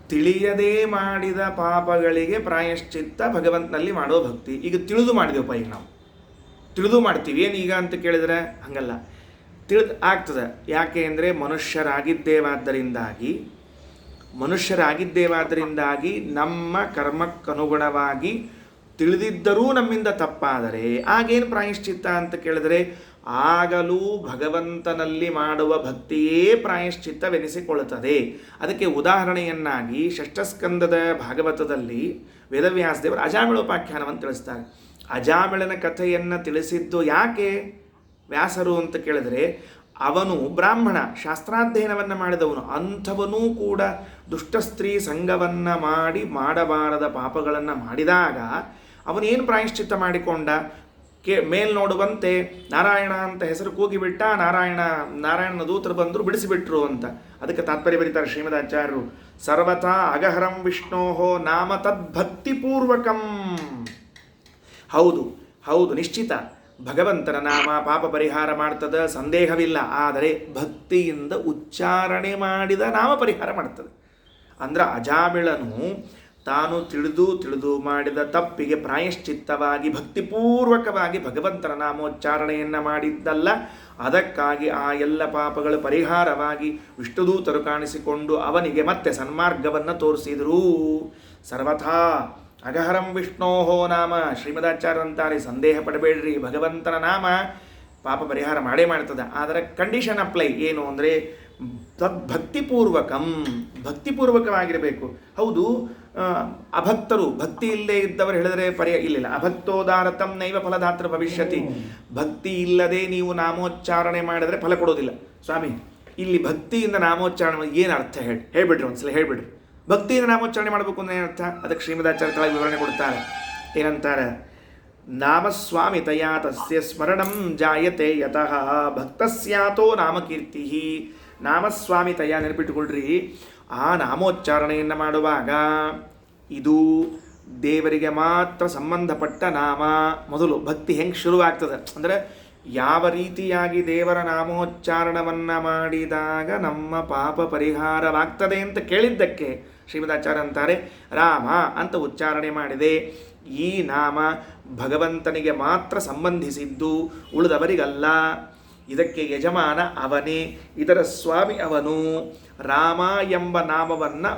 ತಿಳಿಯದೇ ಮಾಡಿದ ಪಾಪಗಳಿಗೆ ಪ್ರಾಯಶ್ಚಿತ್ತ ಭಗವಂತನಲ್ಲಿ ಮಾಡೋ ಭಕ್ತಿ. ಈಗ ತಿಳಿದು ಮಾಡಿದೆವಪ್ಪ, ಈಗ ನಾವು ತಿಳಿದು ಮಾಡ್ತೀವಿ ಏನು ಈಗ ಅಂತ ಕೇಳಿದರೆ ಹಂಗಲ್ಲ, ತಿಳಿದು ಆಗ್ತದೆ. ಯಾಕೆ ಅಂದರೆ ಮನುಷ್ಯರಾಗಿದ್ದೇವಾದ್ದರಿಂದಾಗಿ ನಮ್ಮ ಕರ್ಮಕ್ಕನುಗುಣವಾಗಿ ತಿಳಿದಿದ್ದರೂ ನಮ್ಮಿಂದ ತಪ್ಪಾದರೆ ಆಗೇನು ಪ್ರಾಯಶ್ಚಿತ್ತ ಅಂತ ಕೇಳಿದರೆ, ಆಗಲೂ ಭಗವಂತನಲ್ಲಿ ಮಾಡುವ ಭಕ್ತಿಯೇ ಪ್ರಾಯಶ್ಚಿತ್ತವೆನಿಸಿಕೊಳ್ಳುತ್ತದೆ. ಅದಕ್ಕೆ ಉದಾಹರಣೆಯನ್ನಾಗಿ ಷಷ್ಠಸ್ಕಂದದ ಭಾಗವತದಲ್ಲಿ ವೇದವ್ಯಾಸದೇವರು ಅಜಾಮಿಳೋಪಾಖ್ಯಾನವನ್ನು ತಿಳಿಸ್ತಾರೆ. ಅಜಾಮಿಳನ ಕಥೆಯನ್ನು ತಿಳಿಸಿದ್ದು ಯಾಕೆ ವ್ಯಾಸರು ಅಂತ ಕೇಳಿದರೆ, ಅವನು ಬ್ರಾಹ್ಮಣ, ಶಾಸ್ತ್ರಾಧ್ಯಯನವನ್ನು ಮಾಡಿದವನು. ಅಂಥವನೂ ಕೂಡ ದುಷ್ಟಸ್ತ್ರೀ ಸಂಘವನ್ನು ಮಾಡಬಾರದ ಪಾಪಗಳನ್ನು ಮಾಡಿದಾಗ ಅವನೇನು ಪ್ರಾಯಶ್ಚಿತ್ತ ಮಾಡಿಕೊಂಡ? ಮೇಲ್ ನೋಡುವಂತೆ ನಾರಾಯಣ ಅಂತ ಹೆಸರು ಕೂಗಿಬಿಟ್ಟ, ನಾರಾಯಣನ ದೂತರು ಬಂದರು, ಬಿಡಿಸಿಬಿಟ್ರು ಅಂತ. ಅದಕ್ಕೆ ತಾತ್ಪರ್ಯ ಬರೀತಾರೆ ಶ್ರೀಮದಾಚಾರ್ಯರು, ಸರ್ವಥಾ ಅಗಹರಂ ವಿಷ್ಣೋಹೋ ನಾಮ ತದ್ಭಕ್ತಿಪೂರ್ವಕಂ. ಹೌದು ನಿಶ್ಚಿತ ಭಗವಂತನ ನಾಮ ಪಾಪ ಪರಿಹಾರ ಮಾಡ್ತದೆ, ಸಂದೇಹವಿಲ್ಲ. ಆದರೆ ಭಕ್ತಿಯಿಂದ ಉಚ್ಚಾರಣೆ ಮಾಡಿದ ನಾಮ ಪರಿಹಾರ ಮಾಡ್ತದೆ. ಅಂದ್ರೆ ಅಜಾಮಿಳನು ತಾನು ತಿಳಿದು ಮಾಡಿದ ತಪ್ಪಿಗೆ ಪ್ರಾಯಶ್ಚಿತ್ತವಾಗಿ ಭಕ್ತಿಪೂರ್ವಕವಾಗಿ ಭಗವಂತನ ನಾಮೋಚ್ಚಾರಣೆಯನ್ನು ಮಾಡಿದ್ದಲ್ಲ, ಅದಕ್ಕಾಗಿ ಆ ಎಲ್ಲ ಪಾಪಗಳ ಪರಿಹಾರವಾಗಿ ವಿಷ್ಣುದೂತರು ಕಾಣಿಸಿಕೊಂಡು ಅವನಿಗೆ ಮತ್ತೆ ಸನ್ಮಾರ್ಗವನ್ನು ತೋರಿಸಿದರು. ಸರ್ವಥಾ ಅಗಹರಂ ವಿಷ್ಣೋಹೋ ನಾಮ, ಶ್ರೀಮದಾಚಾರ್ಯರಂತಾರೆ, ಸಂದೇಹ ಪಡಬೇಡ್ರಿ, ಭಗವಂತನ ನಾಮ ಪಾಪ ಪರಿಹಾರ ಮಾಡೇ ಮಾಡ್ತದೆ. ಆದರೆ ಕಂಡೀಷನ್ ಅಪ್ಲೈ ಏನು ಅಂದರೆ ಭಕ್ತಿಪೂರ್ವಕವಾಗಿರಬೇಕು. ಹೌದು, ಅಭಕ್ತರು, ಭಕ್ತಿ ಇಲ್ಲೇ ಇದ್ದವರು ಹೇಳಿದರೆ ಇಲ್ಲ. ಅಭಕ್ತೋದಾರತಂ ನೈವ ಫಲದಾತ್ರ ಭವಿಷ್ಯತಿ. ಭಕ್ತಿ ಇಲ್ಲದೆ ನೀವು ನಾಮೋಚ್ಚಾರಣೆ ಮಾಡಿದರೆ ಫಲ ಕೊಡೋದಿಲ್ಲ. ಸ್ವಾಮಿ, ಇಲ್ಲಿ ಭಕ್ತಿಯಿಂದ ನಾಮೋಚ್ಚಾರಣೆ ಏನು ಅರ್ಥ ಹೇಳ್ಬಿಡ್ರಿ, ಒಂದ್ಸಲ ಹೇಳ್ಬಿಡ್ರಿ. ಭಕ್ತಿಯಿಂದ ನಾಮೋಚ್ಚಾರಣೆ ಮಾಡಬೇಕು ಅಂದ್ರೆ ಏನರ್ಥ? ಅದಕ್ಕೆ ಶ್ರೀಮದಾಚಾರ್ಯ ಕೆಳಗೆ ವಿವರಣೆ ಕೊಡ್ತಾರೆ. ಏನಂತಾರೆ? ನಾಮಸ್ವಾಮಿ ತಯಾ ತಸ್ಯ ಸ್ಮರಣಂ ಜಾಯತೆ ಯತಃ ಭಕ್ತಸ್ಯಾತೋ ನಾಮಕೀರ್ತಿ. ನಾಮಸ್ವಾಮಿ ತಯಾ, ನೆನಪಿಟ್ಟುಕೊಳ್ರಿ, ಆ ನಾಮೋಚ್ಚಾರಣೆಯನ್ನು ಮಾಡುವಾಗ ಇದು ದೇವರಿಗೆ ಮಾತ್ರ ಸಂಬಂಧಪಟ್ಟ ನಾಮ. ಮೊದಲು ಭಕ್ತಿ ಹೆಂಗೆ ಶುರುವಾಗ್ತದೆ ಅಂದರೆ, ಯಾವ ರೀತಿಯಾಗಿ ದೇವರ ನಾಮೋಚ್ಚಾರಣವನ್ನು ಮಾಡಿದಾಗ ನಮ್ಮ ಪಾಪ ಪರಿಹಾರವಾಗ್ತದೆ ಅಂತ ಕೇಳಿದ್ದಕ್ಕೆ ಶ್ರೀಮದಾಚಾರ್ಯ ಅಂತಾರೆ, ರಾಮ ಅಂತ ಉಚ್ಚಾರಣೆ ಮಾಡಿದೆ. ಈ ನಾಮ ಭಗವಂತನಿಗೆ ಮಾತ್ರ ಸಂಬಂಧಿಸಿದ್ದು, ಉಳಿದವರಿಗಲ್ಲ. ಇದಕ್ಕೆ ಯಜಮಾನ ಅವನೇ, ಇದರ ಸ್ವಾಮಿ ಅವನು. ರಾಮ ಎಂಬ ನಾಮವನ್ನು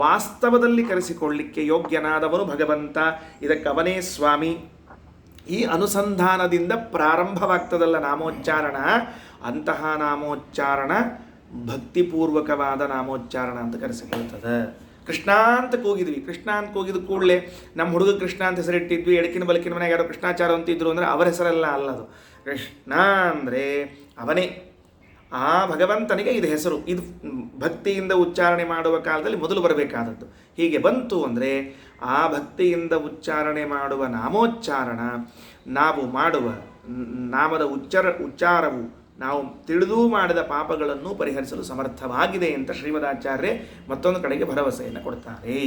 ವಾಸ್ತವದಲ್ಲಿ ಕರೆಸಿಕೊಳ್ಳಿಕ್ಕೆ ಯೋಗ್ಯನಾದವನು ಭಗವಂತ, ಇದಕ್ಕೆ ಅವನೇ ಸ್ವಾಮಿ. ಈ ಅನುಸಂಧಾನದಿಂದ ಪ್ರಾರಂಭವಾಗ್ತದಲ್ಲ ನಾಮೋಚ್ಚಾರಣ, ಅಂತಹ ನಾಮೋಚ್ಚಾರಣ ಭಕ್ತಿಪೂರ್ವಕವಾದ ನಾಮೋಚ್ಚಾರಣ ಅಂತ ಕರೆಸಿಕೊಳ್ತದೆ. ಕೃಷ್ಣ ಅಂತ ಕೂಗಿದ್ವಿ, ಕೃಷ್ಣ ಅಂತ ಕೂಗಿದ ಕೂಡಲೇ ನಮ್ಮ ಹುಡುಗ ಕೃಷ್ಣ ಅಂತ ಹೆಸರಿಟ್ಟಿದ್ವಿ, ಎಡಕಿನ ಬಲಕಿನ ಮನೆಗೆ ಯಾರೋ ಕೃಷ್ಣಾಚಾರ ಅಂತಿದ್ರು ಅಂದರೆ ಅವರ ಹೆಸರೆಲ್ಲ ಅಲ್ಲದು. ಕೃಷ್ಣ ಅಂದರೆ ಅವನೇ, ಆ ಭಗವಂತನಿಗೆ ಇದು ಹೆಸರು. ಇದು ಭಕ್ತಿಯಿಂದ ಉಚ್ಚಾರಣೆ ಮಾಡುವ ಕಾಲದಲ್ಲಿ ಮೊದಲು ಬರಬೇಕಾದದ್ದು. ಹೀಗೆ ಬಂತು ಅಂದರೆ ಆ ಭಕ್ತಿಯಿಂದ ಉಚ್ಚಾರಣೆ ಮಾಡುವ ನಾಮೋಚ್ಚಾರಣ, ನಾವು ಮಾಡುವ ನಾಮದ ಉಚ್ಚಾರವು ನಾವು ತಿಳಿದು ಮಾಡಿದ ಪಾಪಗಳನ್ನು ಪರಿಹರಿಸಲು ಸಮರ್ಥವಾಗಿದೆ ಅಂತ ಶ್ರೀಮದಾಚಾರ್ಯ ಮತ್ತೊಂದು ಕಡೆಗೆ ಭರವಸೆಯನ್ನು ಕೊಡ್ತಾರೆ.